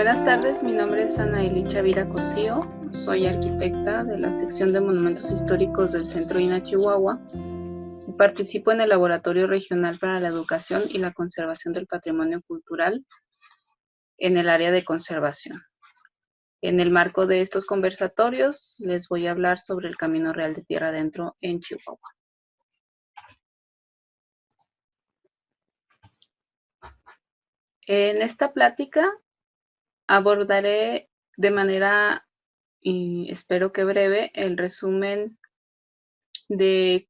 Buenas tardes, mi nombre es Anaeli Chavira Cosío, soy arquitecta de la sección de Monumentos Históricos del Centro INAH Chihuahua y participo en el Laboratorio Regional para la Educación y la Conservación del Patrimonio Cultural en el área de conservación. En el marco de estos conversatorios les voy a hablar sobre el Camino Real de Tierra Adentro en Chihuahua. En esta plática abordaré de manera, y espero que breve, el resumen de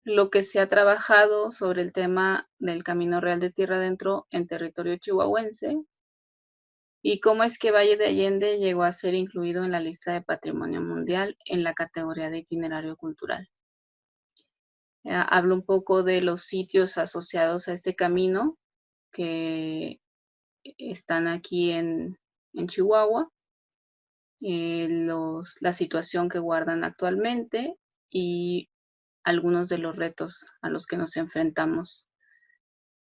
lo que se ha trabajado sobre el tema del Camino Real de Tierra Adentro en territorio chihuahuense y cómo es que Valle de Allende llegó a ser incluido en la lista de Patrimonio Mundial en la categoría de itinerario cultural. Hablo un poco de los sitios asociados a este camino que están aquí en Chihuahua, la situación que guardan actualmente y algunos de los retos a los que nos enfrentamos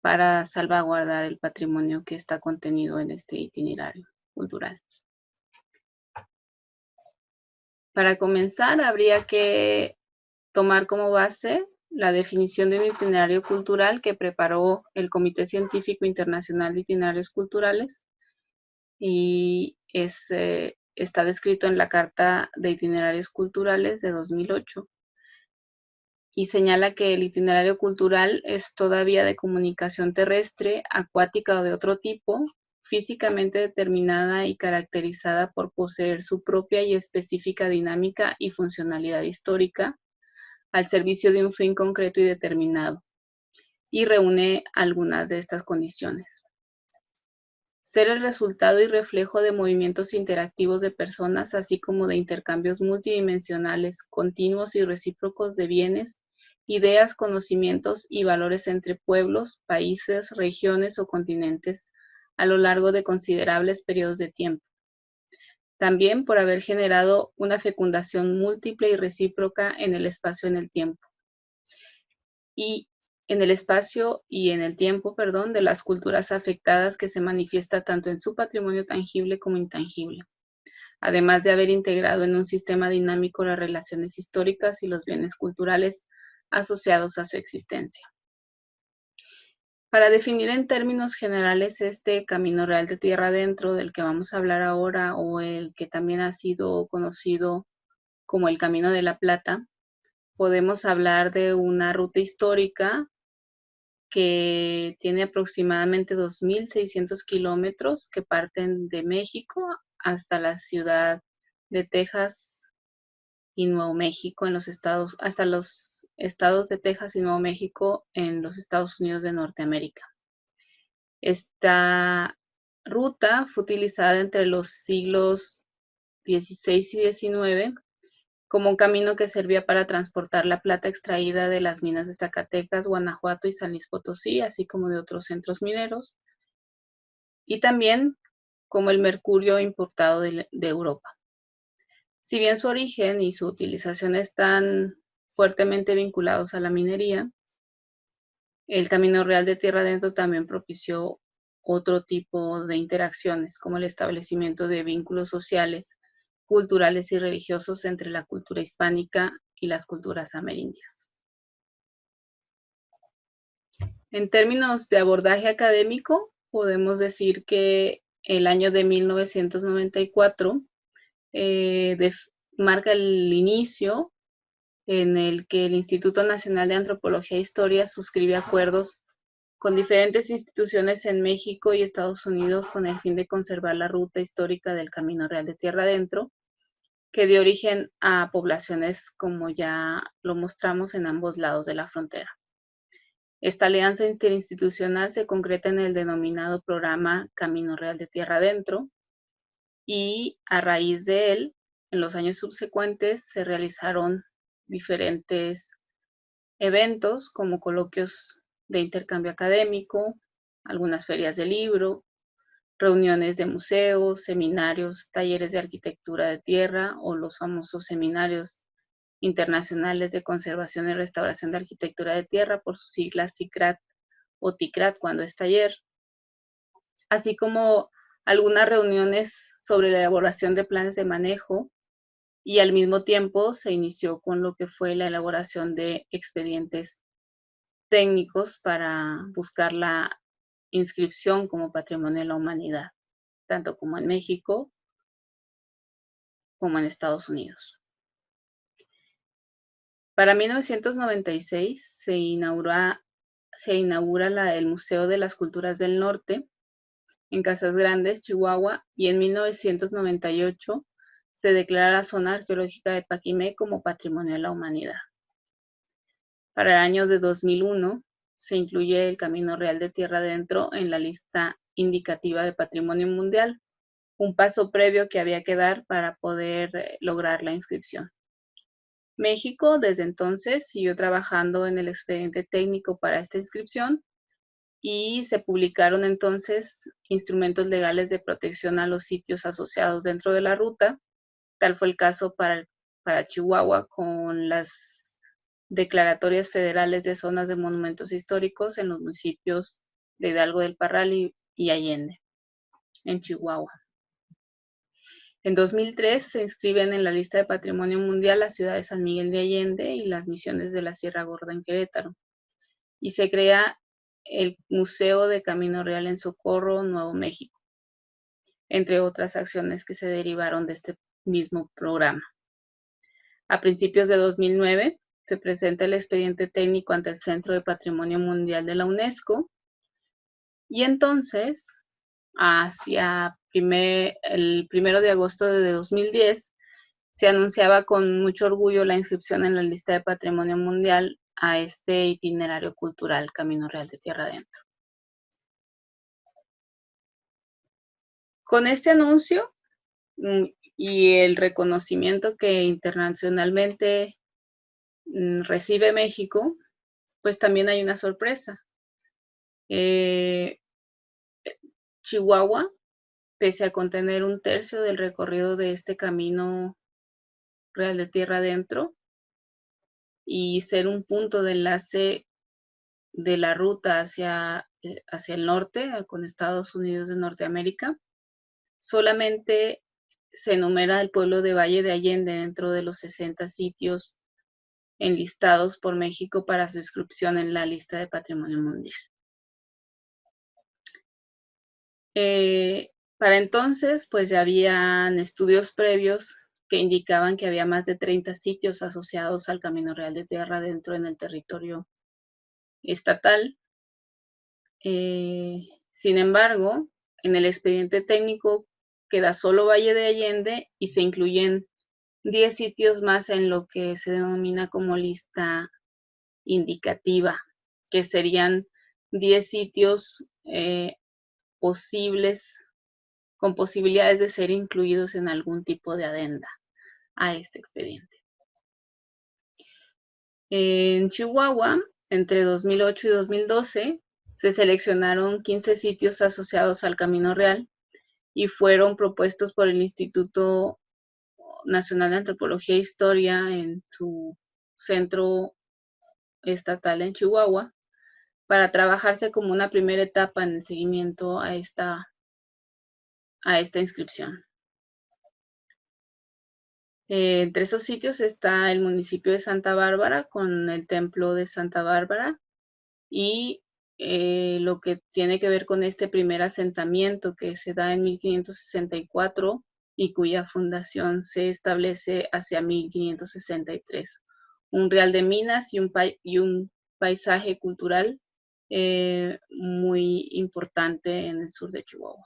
para salvaguardar el patrimonio que está contenido en este itinerario cultural. Para comenzar, habría que tomar como base la definición de un itinerario cultural que preparó el Comité Científico Internacional de Itinerarios Culturales y está descrito en la Carta de Itinerarios Culturales de 2008 y señala que el itinerario cultural es toda vía de comunicación terrestre, acuática o de otro tipo, físicamente determinada y caracterizada por poseer su propia y específica dinámica y funcionalidad histórica al servicio de un fin concreto y determinado, y reúne algunas de estas condiciones. Ser el resultado y reflejo de movimientos interactivos de personas, así como de intercambios multidimensionales, continuos y recíprocos de bienes, ideas, conocimientos y valores entre pueblos, países, regiones o continentes a lo largo de considerables periodos de tiempo. También por haber generado una fecundación múltiple y recíproca en el espacio y en el tiempo. Y en el espacio y en el tiempo, de las culturas afectadas que se manifiesta tanto en su patrimonio tangible como intangible, además de haber integrado en un sistema dinámico las relaciones históricas y los bienes culturales asociados a su existencia. Para definir en términos generales este Camino Real de Tierra Adentro del que vamos a hablar ahora, o el que también ha sido conocido como el Camino de la Plata, podemos hablar de una ruta histórica que tiene aproximadamente 2,600 kilómetros que parten de México hasta la ciudad de Texas y Nuevo México hasta los estados de Texas y Nuevo México en los Estados Unidos de Norteamérica. Esta ruta fue utilizada entre los siglos XVI y XIX como un camino que servía para transportar la plata extraída de las minas de Zacatecas, Guanajuato y San Luis Potosí, así como de otros centros mineros, y también como el mercurio importado de Europa. Si bien su origen y su utilización están fuertemente vinculados a la minería, el Camino Real de Tierra Adentro también propició otro tipo de interacciones, como el establecimiento de vínculos sociales, culturales y religiosos entre la cultura hispánica y las culturas amerindias. En términos de abordaje académico, podemos decir que el año de 1994 marca el inicio en el que el Instituto Nacional de Antropología e Historia suscribe acuerdos con diferentes instituciones en México y Estados Unidos con el fin de conservar la ruta histórica del Camino Real de Tierra Adentro, que dio origen a poblaciones, como ya lo mostramos, en ambos lados de la frontera. Esta alianza interinstitucional se concreta en el denominado programa Camino Real de Tierra Adentro, y a raíz de él, en los años subsecuentes, se realizaron diferentes eventos como coloquios de intercambio académico, algunas ferias de libro, reuniones de museos, seminarios, talleres de arquitectura de tierra o los famosos seminarios internacionales de conservación y restauración de arquitectura de tierra, por sus siglas CICRAT o TICRAT cuando es taller, así como algunas reuniones sobre la elaboración de planes de manejo y al mismo tiempo se inició con lo que fue la elaboración de expedientes técnicos para buscar la inscripción como Patrimonio de la Humanidad, tanto como en México como en Estados Unidos. Para 1996 se inaugura el Museo de las Culturas del Norte en Casas Grandes, Chihuahua, y en 1998 se declara la zona arqueológica de Paquimé como Patrimonio de la Humanidad. Para el año de 2001 se incluye el Camino Real de Tierra Adentro en la lista indicativa de Patrimonio Mundial, un paso previo que había que dar para poder lograr la inscripción. México desde entonces siguió trabajando en el expediente técnico para esta inscripción y se publicaron entonces instrumentos legales de protección a los sitios asociados dentro de la ruta. Tal fue el caso para Chihuahua con las declaratorias federales de zonas de monumentos históricos en los municipios de Hidalgo del Parral y Allende, en Chihuahua. En 2003 se inscriben en la lista de Patrimonio Mundial la ciudad de San Miguel de Allende y las misiones de la Sierra Gorda en Querétaro. Y se crea el Museo de Camino Real en Socorro, Nuevo México, entre otras acciones que se derivaron de este mismo programa. A principios de 2009 se presenta el expediente técnico ante el Centro de Patrimonio Mundial de la UNESCO y entonces, hacia el 1 de agosto de 2010, se anunciaba con mucho orgullo la inscripción en la lista de Patrimonio Mundial a este itinerario cultural Camino Real de Tierra Adentro. Con este anuncio y el reconocimiento que internacionalmente recibe México, pues también hay una sorpresa. Chihuahua, pese a contener 1/3 del recorrido de este Camino Real de Tierra Adentro y ser un punto de enlace de la ruta hacia el norte, con Estados Unidos de Norteamérica, solamente se enumera el pueblo de Valle de Allende dentro de los 60 sitios enlistados por México para su inscripción en la lista de Patrimonio Mundial. Para entonces, pues ya habían estudios previos que indicaban que había más de 30 sitios asociados al Camino Real de Tierra Adentro en el territorio estatal. Sin embargo, en el expediente técnico queda solo Valle de Allende y se incluyen 10 sitios más en lo que se denomina como lista indicativa, que serían 10 sitios posibles, con posibilidades de ser incluidos en algún tipo de adenda a este expediente. En Chihuahua, entre 2008 y 2012, se seleccionaron 15 sitios asociados al Camino Real y fueron propuestos por el Instituto Nacional de Antropología e Historia en su centro estatal en Chihuahua, para trabajarse como una primera etapa en el seguimiento a esta inscripción. Entre esos sitios está el municipio de Santa Bárbara con el templo de Santa Bárbara y lo que tiene que ver con este primer asentamiento que se da en 1564 y cuya fundación se establece hacia 1563. Un real de minas y un paisaje cultural muy importante en el sur de Chihuahua.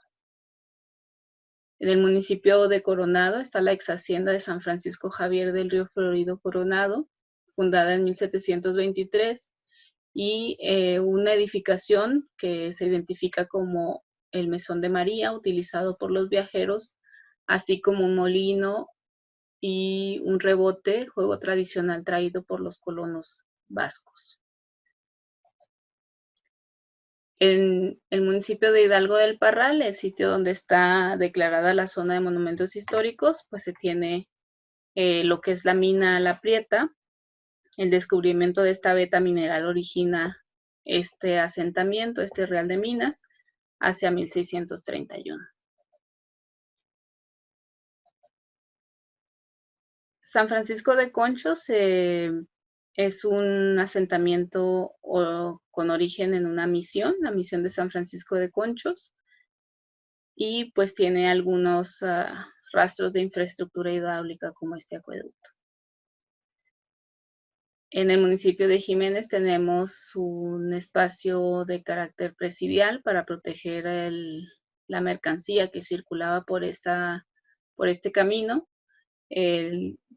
En el municipio de Coronado está la ex hacienda de San Francisco Javier del Río Florido Coronado, fundada en 1723, y una edificación que se identifica como el Mesón de María, utilizado por los viajeros, así como un molino y un rebote, juego tradicional traído por los colonos vascos. En el municipio de Hidalgo del Parral, el sitio donde está declarada la zona de monumentos históricos, pues se tiene lo que es la mina La Prieta. El descubrimiento de esta veta mineral origina este asentamiento, este real de minas, hacia 1631. San Francisco de Conchos es un asentamiento con origen en una misión, la misión de San Francisco de Conchos, y pues tiene algunos rastros de infraestructura hidráulica como este acueducto. En el municipio de Jiménez tenemos un espacio de carácter presidial para proteger la mercancía que circulaba por este camino.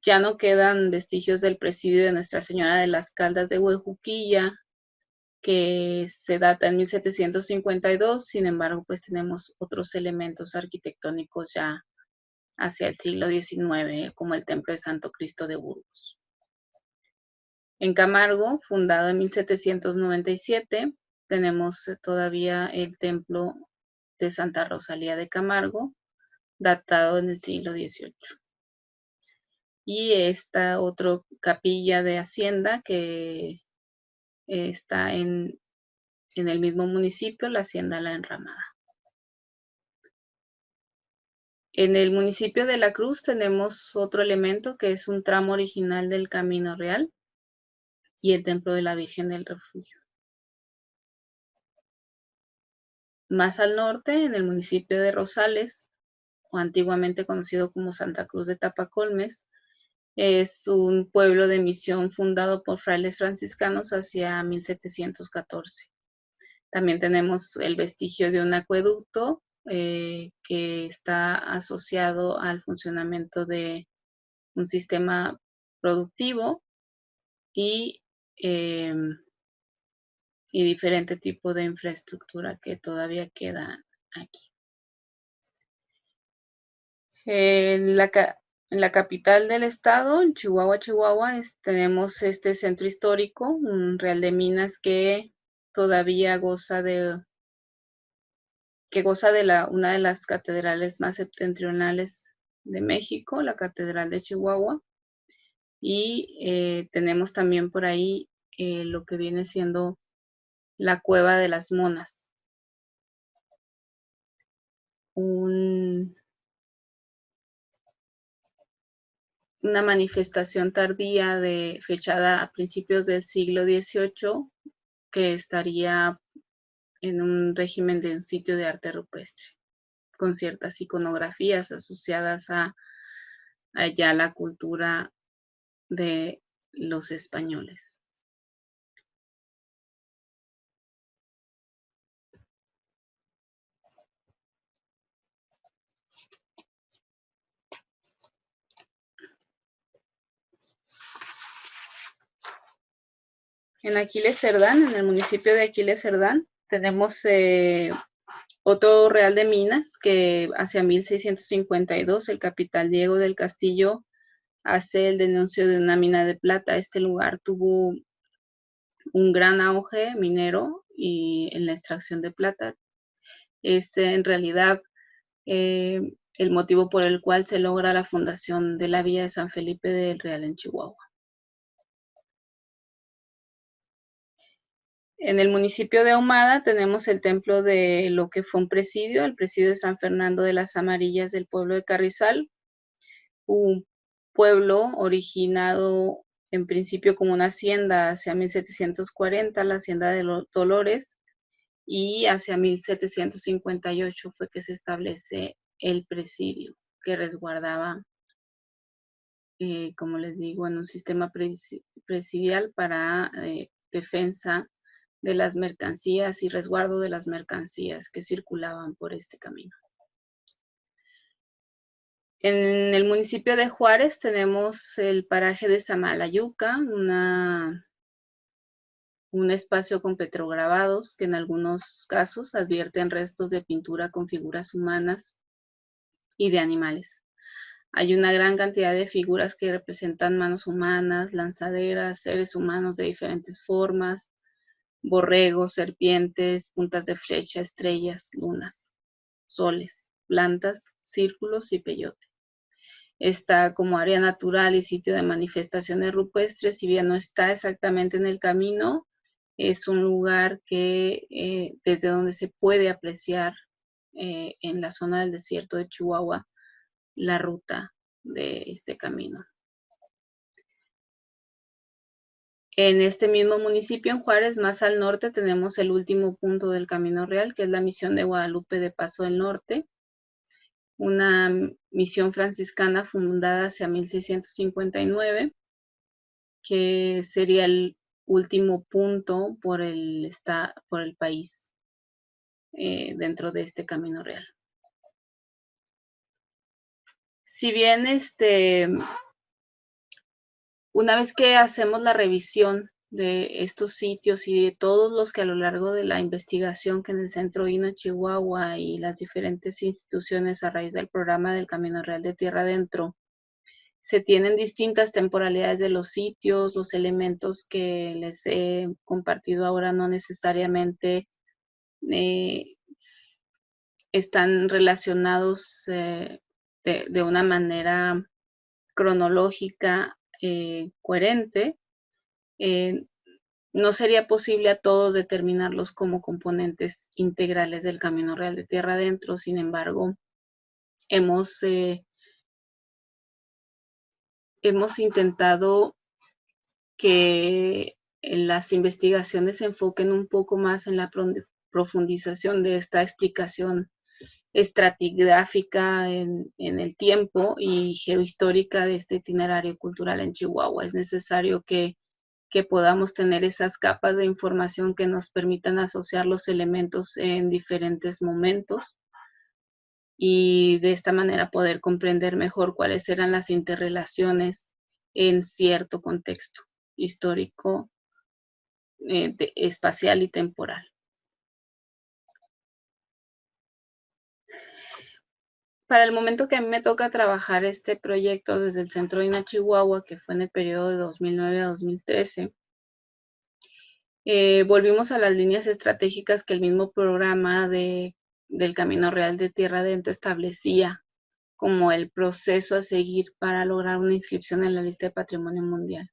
Ya no quedan vestigios del presidio de Nuestra Señora de las Caldas de Huejuquilla, que se data en 1752, sin embargo, pues tenemos otros elementos arquitectónicos ya hacia el siglo XIX, como el Templo de Santo Cristo de Burgos. En Camargo, fundado en 1797, tenemos todavía el Templo de Santa Rosalía de Camargo, datado en el siglo XVIII. Y esta otra capilla de hacienda que está en el mismo municipio, la Hacienda La Enramada. En el municipio de La Cruz tenemos otro elemento que es un tramo original del Camino Real y el Templo de la Virgen del Refugio. Más al norte, en el municipio de Rosales, o antiguamente conocido como Santa Cruz de Tapacolmes, es un pueblo de misión fundado por frailes franciscanos hacia 1714. También tenemos el vestigio de un acueducto que está asociado al funcionamiento de un sistema productivo y diferente tipo de infraestructura que todavía queda aquí. En la capital del estado, en Chihuahua, tenemos este centro histórico, un Real de Minas que todavía goza de una de las catedrales más septentrionales de México, la Catedral de Chihuahua. Y tenemos también por ahí lo que viene siendo la Cueva de las Monas, una manifestación tardía fechada a principios del siglo XVIII que estaría en un régimen de un sitio de arte rupestre, con ciertas iconografías asociadas a ya la cultura de los españoles. En Aquiles Cerdán, en el municipio de Aquiles Cerdán, tenemos otro Real de Minas que hacia 1652 el capitán Diego del Castillo hace el denuncio de una mina de plata. Este lugar tuvo un gran auge minero y en la extracción de plata. Es en realidad el motivo por el cual se logra la fundación de la Villa de San Felipe del Real en Chihuahua. En el municipio de Ahumada tenemos el templo de lo que fue un presidio, el presidio de San Fernando de las Amarillas del pueblo de Carrizal, un pueblo originado en principio como una hacienda hacia 1740, la hacienda de los Dolores, y hacia 1758 fue que se establece el presidio que resguardaba, como les digo, en un sistema presidial para defensa de las mercancías y resguardo de las mercancías que circulaban por este camino. En el municipio de Juárez tenemos el paraje de Samalayuca, un espacio con petrograbados que en algunos casos advierten restos de pintura con figuras humanas y de animales. Hay una gran cantidad de figuras que representan manos humanas, lanzaderas, seres humanos de diferentes formas, borregos, serpientes, puntas de flecha, estrellas, lunas, soles, plantas, círculos y peyote. Está como área natural y sitio de manifestaciones rupestres, si bien no está exactamente en el camino, es un lugar que desde donde se puede apreciar en la zona del desierto de Chihuahua la ruta de este camino. En este mismo municipio, en Juárez, más al norte, tenemos el último punto del Camino Real, que es la Misión de Guadalupe de Paso del Norte, una misión franciscana fundada hacia 1659, que sería el último punto por el país dentro de este Camino Real. Si bien una vez que hacemos la revisión de estos sitios y de todos los que a lo largo de la investigación que en el Centro INA Chihuahua y las diferentes instituciones a raíz del programa del Camino Real de Tierra Adentro, se tienen distintas temporalidades de los sitios, los elementos que les he compartido ahora no necesariamente eh, están relacionados de una manera cronológica coherente. Eh, no sería posible a todos determinarlos como componentes integrales del Camino Real de Tierra Adentro. Sin embargo, hemos intentado que las investigaciones se enfoquen un poco más en la profundización de esta explicación estratigráfica en el tiempo y geohistórica de este itinerario cultural en Chihuahua. Es necesario que podamos tener esas capas de información que nos permitan asociar los elementos en diferentes momentos y de esta manera poder comprender mejor cuáles eran las interrelaciones en cierto contexto histórico, espacial y temporal. Para el momento que a mí me toca trabajar este proyecto desde el Centro INA Chihuahua, que fue en el periodo de 2009 a 2013, volvimos a las líneas estratégicas que el mismo programa del Camino Real de Tierra Adentro establecía como el proceso a seguir para lograr una inscripción en la lista de Patrimonio Mundial.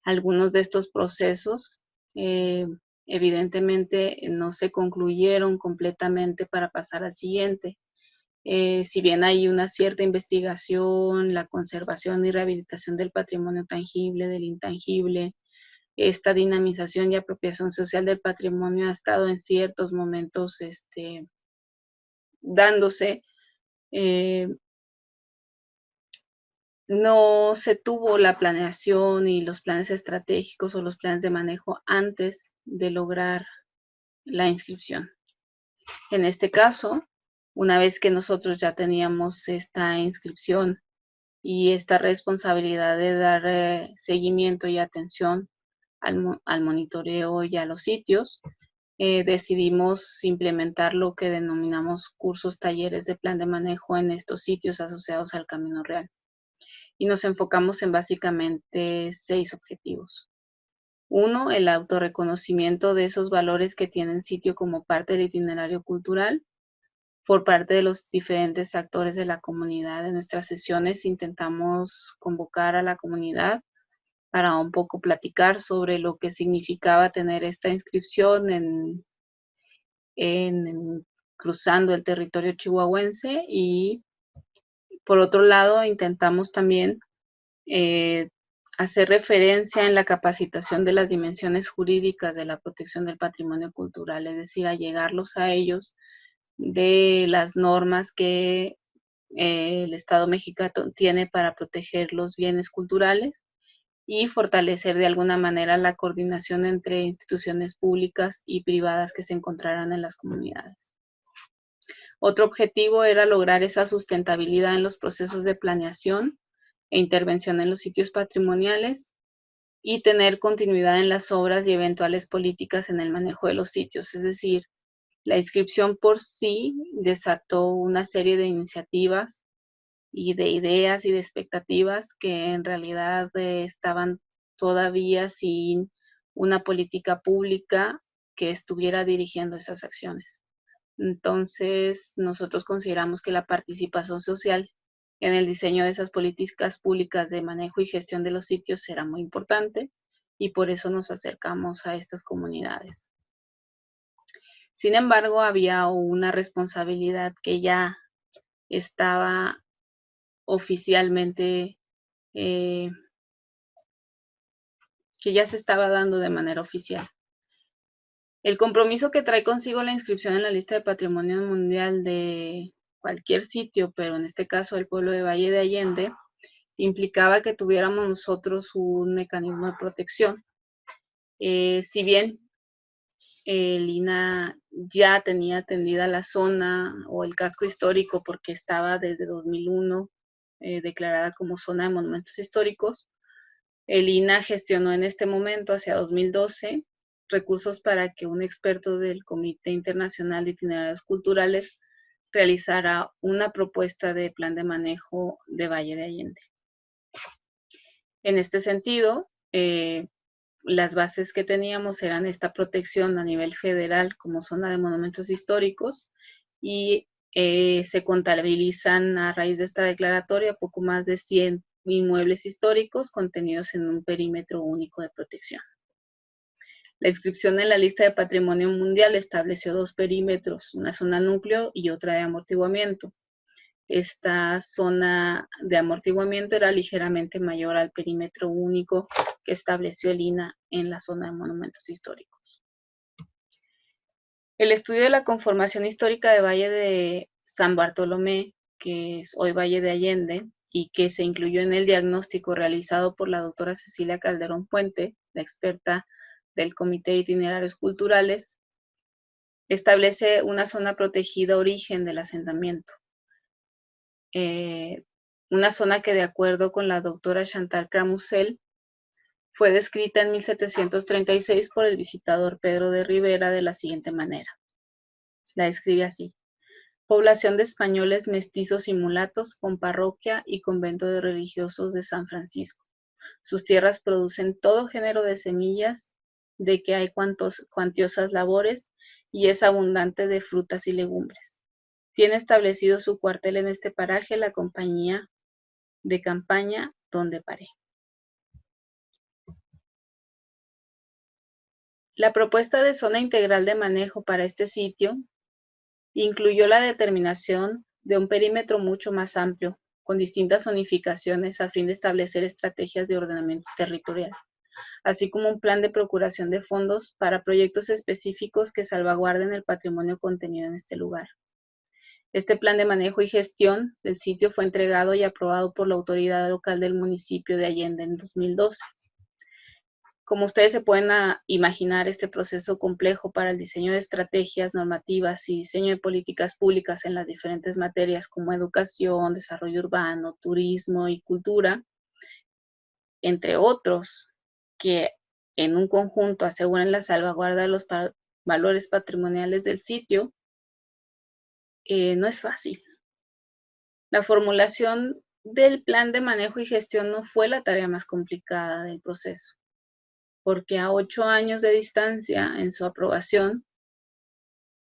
Algunos de estos procesos evidentemente no se concluyeron completamente para pasar al siguiente. Si bien hay una cierta investigación, la conservación y rehabilitación del patrimonio tangible, del intangible, esta dinamización y apropiación social del patrimonio ha estado en ciertos momentos dándose. No se tuvo la planeación y los planes estratégicos o los planes de manejo antes de lograr la inscripción. En este caso, una vez que nosotros ya teníamos esta inscripción y esta responsabilidad de dar seguimiento y atención al monitoreo y a los sitios, decidimos implementar lo que denominamos cursos, talleres de plan de manejo en estos sitios asociados al Camino Real. Y nos enfocamos en básicamente 6 objetivos. 1, el autorreconocimiento de esos valores que tiene el sitio como parte del itinerario cultural por parte de los diferentes actores de la comunidad. En nuestras sesiones intentamos convocar a la comunidad para un poco platicar sobre lo que significaba tener esta inscripción en cruzando el territorio chihuahuense, y por otro lado intentamos también hacer referencia en la capacitación de las dimensiones jurídicas de la protección del patrimonio cultural, es decir, allegarlos a ellos de las normas que el Estado mexicano tiene para proteger los bienes culturales y fortalecer de alguna manera la coordinación entre instituciones públicas y privadas que se encontraran en las comunidades. Otro objetivo era lograr esa sustentabilidad en los procesos de planeación e intervención en los sitios patrimoniales y tener continuidad en las obras y eventuales políticas en el manejo de los sitios. Es decir, la inscripción por sí desató una serie de iniciativas y de ideas y de expectativas que en realidad estaban todavía sin una política pública que estuviera dirigiendo esas acciones. Entonces, nosotros consideramos que la participación social en el diseño de esas políticas públicas de manejo y gestión de los sitios será muy importante y por eso nos acercamos a estas comunidades. Sin embargo, había una responsabilidad que ya estaba oficialmente que ya se estaba dando de manera oficial. El compromiso que trae consigo la inscripción en la lista de Patrimonio Mundial de cualquier sitio, pero en este caso el pueblo de Valle de Allende, implicaba que tuviéramos nosotros un mecanismo de protección. Si bien el INAH ya tenía atendida la zona o el casco histórico porque estaba desde 2001 declarada como zona de monumentos históricos, el INAH gestionó en este momento, hacia 2012, recursos para que un experto del Comité Internacional de Itinerarios Culturales realizara una propuesta de plan de manejo de Valle de Allende. En este sentido, las bases que teníamos eran esta protección a nivel federal como zona de monumentos históricos y se contabilizan a raíz de esta declaratoria poco más de 100 inmuebles históricos contenidos en un perímetro único de protección. La inscripción en la lista de Patrimonio Mundial estableció dos perímetros, una zona núcleo y otra de amortiguamiento. Esta zona de amortiguamiento era ligeramente mayor al perímetro único que estableció el INAH en la zona de monumentos históricos. El estudio de la conformación histórica de Valle de San Bartolomé, que es hoy Valle de Allende, y que se incluyó en el diagnóstico realizado por la doctora Cecilia Calderón Puente, la experta del Comité de Itinerarios Culturales, establece una zona protegida origen del asentamiento. Una zona que, de acuerdo con la doctora Chantal Cramusel, fue descrita en 1736 por el visitador Pedro de Rivera de la siguiente manera. La describe así: población de españoles mestizos y mulatos con parroquia y convento de religiosos de San Francisco. Sus tierras producen todo género de semillas, de que hay cuantiosas labores, y es abundante de frutas y legumbres. Tiene establecido su cuartel en este paraje la compañía de campaña donde paré. La propuesta de zona integral de manejo para este sitio incluyó la determinación de un perímetro mucho más amplio, con distintas zonificaciones a fin de establecer estrategias de ordenamiento territorial, así como un plan de procuración de fondos para proyectos específicos que salvaguarden el patrimonio contenido en este lugar. Este plan de manejo y gestión del sitio fue entregado y aprobado por la autoridad local del municipio de Allende en 2012. Como ustedes se pueden imaginar, este proceso complejo para el diseño de estrategias normativas y diseño de políticas públicas en las diferentes materias como educación, desarrollo urbano, turismo y cultura, entre otros, que en un conjunto aseguren la salvaguarda de los valores patrimoniales del sitio, no es fácil. La formulación del plan de manejo y gestión no fue la tarea más complicada del proceso, porque a 8 años de distancia en su aprobación,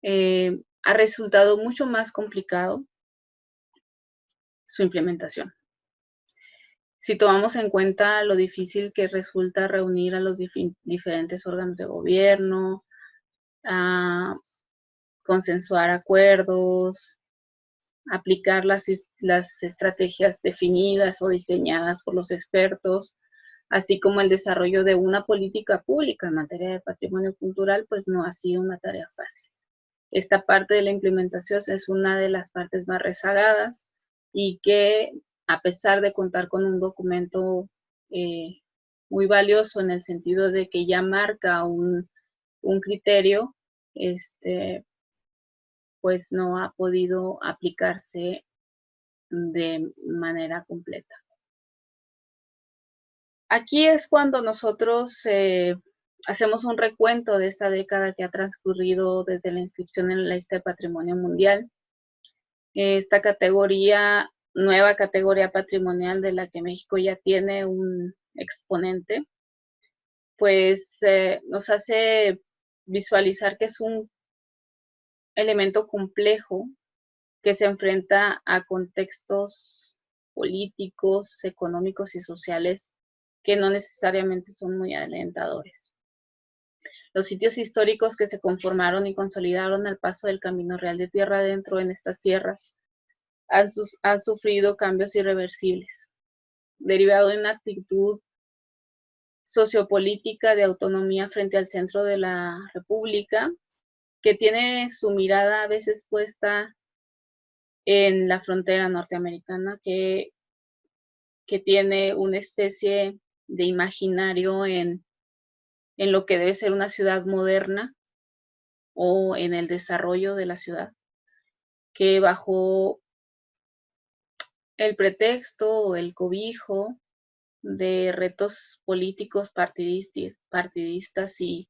ha resultado mucho más complicado su implementación. Si tomamos en cuenta lo difícil que resulta reunir a los diferentes órganos de gobierno, consensuar acuerdos, aplicar las estrategias definidas o diseñadas por los expertos, así como el desarrollo de una política pública en materia de patrimonio cultural, pues no ha sido una tarea fácil. Esta parte de la implementación es una de las partes más rezagadas y que, a pesar de contar con un documento muy valioso en el sentido de que ya marca un criterio, pues no ha podido aplicarse de manera completa. Aquí es cuando nosotros hacemos un recuento de esta década que ha transcurrido desde la inscripción en la lista de Patrimonio Mundial. Esta categoría, nueva categoría patrimonial de la que México ya tiene un exponente, pues nos hace visualizar que es un elemento complejo que se enfrenta a contextos políticos, económicos y sociales que no necesariamente son muy alentadores. Los sitios históricos que se conformaron y consolidaron al paso del Camino Real de Tierra Adentro en estas tierras han sufrido cambios irreversibles, derivado de una actitud sociopolítica de autonomía frente al centro de la República, que tiene su mirada a veces puesta en la frontera norteamericana, que tiene una especie de imaginario en lo que debe ser una ciudad moderna o en el desarrollo de la ciudad, que bajo el pretexto o el cobijo de retos políticos partidistas y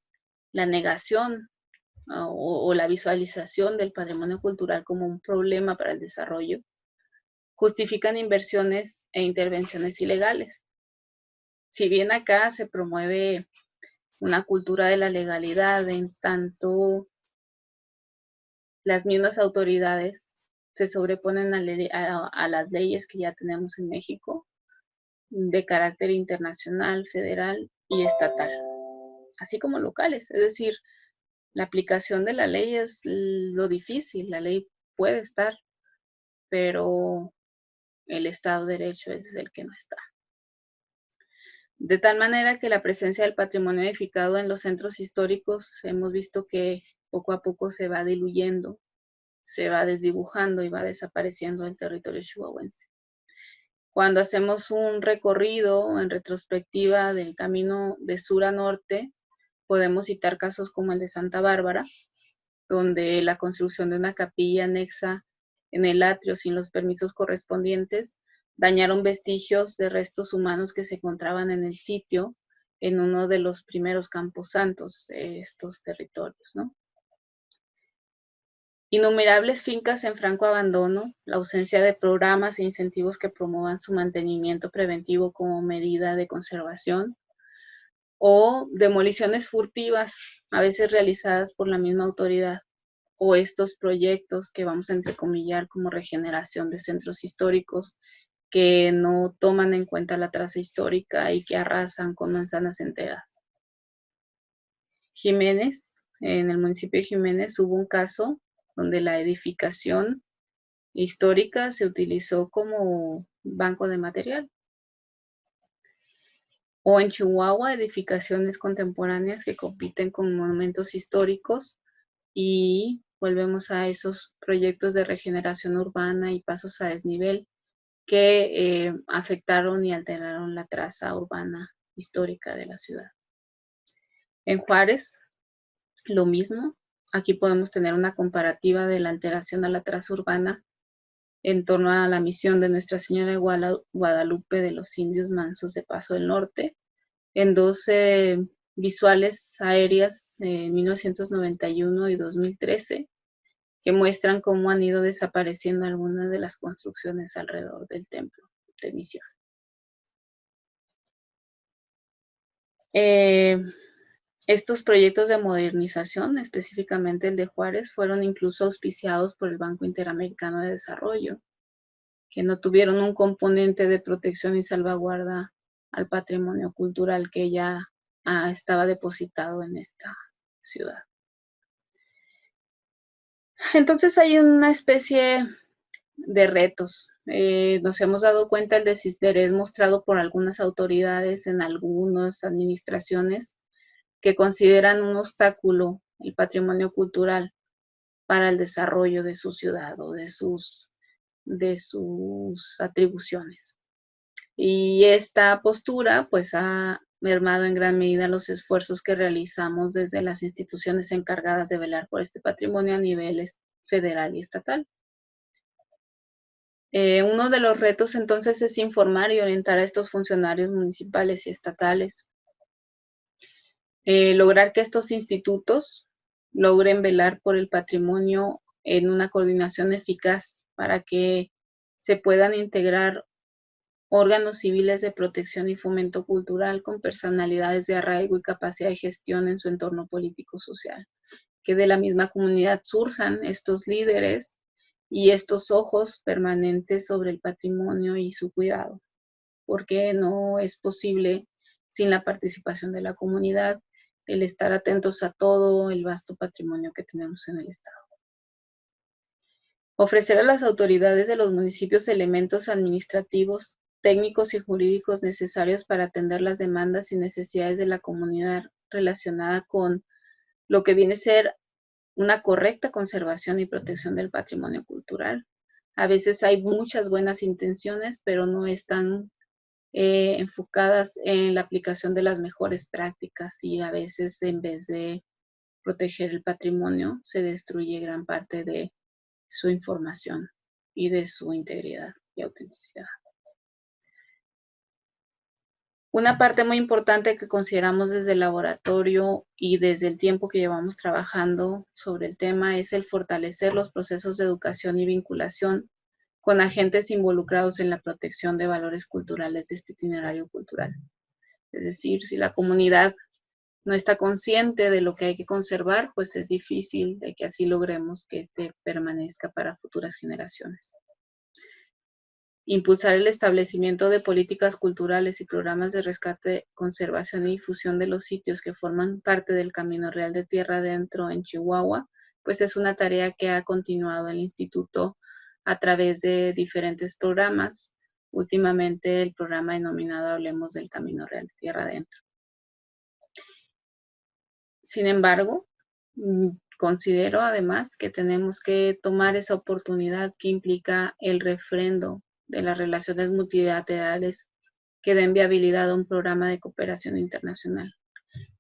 la negación o la visualización del patrimonio cultural como un problema para el desarrollo, justifican inversiones e intervenciones ilegales. Si bien acá se promueve una cultura de la legalidad, en tanto las mismas autoridades se sobreponen a las leyes que ya tenemos en México, de carácter internacional, federal y estatal, así como locales. Es decir, la aplicación de la ley es lo difícil. La ley puede estar, pero el Estado de Derecho es el que no está. De tal manera que la presencia del patrimonio edificado en los centros históricos hemos visto que poco a poco se va diluyendo, se va desdibujando y va desapareciendo del territorio chihuahuense. Cuando hacemos un recorrido en retrospectiva del camino de sur a norte, podemos citar casos como el de Santa Bárbara, donde la construcción de una capilla anexa en el atrio sin los permisos correspondientes dañaron vestigios de restos humanos que se encontraban en el sitio, en uno de los primeros camposantos de estos territorios, ¿no? Innumerables fincas en franco abandono, la ausencia de programas e incentivos que promuevan su mantenimiento preventivo como medida de conservación, o demoliciones furtivas, a veces realizadas por la misma autoridad, o estos proyectos que vamos a entrecomillar como regeneración de centros históricos que no toman en cuenta la traza histórica y que arrasan con manzanas enteras. Jiménez, en el municipio de Jiménez hubo un caso donde la edificación histórica se utilizó como banco de material. O en Chihuahua, edificaciones contemporáneas que compiten con monumentos históricos, y volvemos a esos proyectos de regeneración urbana y pasos a desnivel que afectaron y alteraron la traza urbana histórica de la ciudad. En Juárez, lo mismo. Aquí podemos tener una comparativa de la alteración a la traza urbana en torno a la misión de Nuestra Señora de Guadalupe de los indios mansos de Paso del Norte, en dos visuales aéreas en 1991 y 2013, que muestran cómo han ido desapareciendo algunas de las construcciones alrededor del templo de Misión. Estos proyectos de modernización, específicamente el de Juárez, fueron incluso auspiciados por el Banco Interamericano de Desarrollo, que no tuvieron un componente de protección y salvaguarda al patrimonio cultural que ya estaba depositado en esta ciudad. Entonces hay una especie de retos. Nos hemos dado cuenta del desinterés mostrado por algunas autoridades en algunas administraciones que consideran un obstáculo el patrimonio cultural para el desarrollo de su ciudad o de sus atribuciones. Y esta postura pues ha mermado en gran medida los esfuerzos que realizamos desde las instituciones encargadas de velar por este patrimonio a niveles federal y estatal. Uno de los retos entonces es informar y orientar a estos funcionarios municipales y estatales, lograr que estos institutos logren velar por el patrimonio en una coordinación eficaz para que se puedan integrar órganos civiles de protección y fomento cultural con personalidades de arraigo y capacidad de gestión en su entorno político-social. Que de la misma comunidad surjan estos líderes y estos ojos permanentes sobre el patrimonio y su cuidado, porque no es posible sin la participación de la comunidad el estar atentos a todo el vasto patrimonio que tenemos en el estado. Ofrecer a las autoridades de los municipios elementos administrativos técnicos y jurídicos necesarios para atender las demandas y necesidades de la comunidad relacionada con lo que viene a ser una correcta conservación y protección del patrimonio cultural. A veces hay muchas buenas intenciones, pero no están enfocadas en la aplicación de las mejores prácticas y a veces en vez de proteger el patrimonio se destruye gran parte de su información y de su integridad y autenticidad. Una parte muy importante que consideramos desde el laboratorio y desde el tiempo que llevamos trabajando sobre el tema es el fortalecer los procesos de educación y vinculación con agentes involucrados en la protección de valores culturales de este itinerario cultural. Es decir, si la comunidad no está consciente de lo que hay que conservar, pues es difícil de que así logremos que este permanezca para futuras generaciones. Impulsar el establecimiento de políticas culturales y programas de rescate, conservación y difusión de los sitios que forman parte del Camino Real de Tierra Adentro en Chihuahua, pues es una tarea que ha continuado el Instituto a través de diferentes programas. Últimamente el programa denominado Hablemos del Camino Real de Tierra Adentro. Sin embargo, considero además que tenemos que tomar esa oportunidad que implica el refrendo de las relaciones multilaterales que den viabilidad a un programa de cooperación internacional.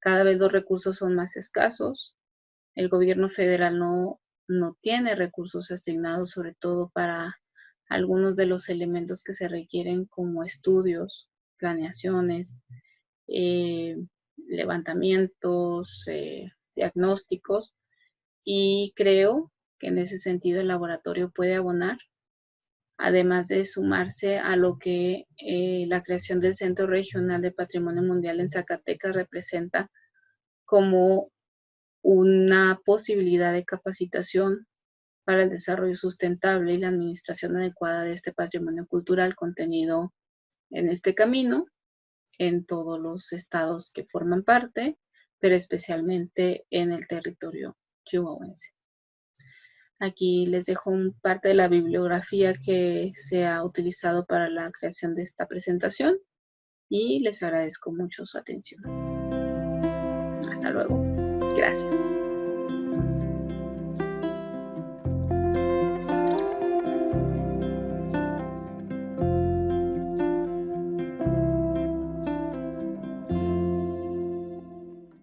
Cada vez los recursos son más escasos. El gobierno federal no tiene recursos asignados, sobre todo para algunos de los elementos que se requieren como estudios, planeaciones, levantamientos, diagnósticos, y creo que en ese sentido el laboratorio puede abonar, además de sumarse a lo que la creación del Centro Regional de Patrimonio Mundial en Zacatecas representa como una posibilidad de capacitación para el desarrollo sustentable y la administración adecuada de este patrimonio cultural contenido en este camino, en todos los estados que forman parte, pero especialmente en el territorio chihuahuense. Aquí les dejo parte de la bibliografía que se ha utilizado para la creación de esta presentación y les agradezco mucho su atención. Hasta luego. Gracias.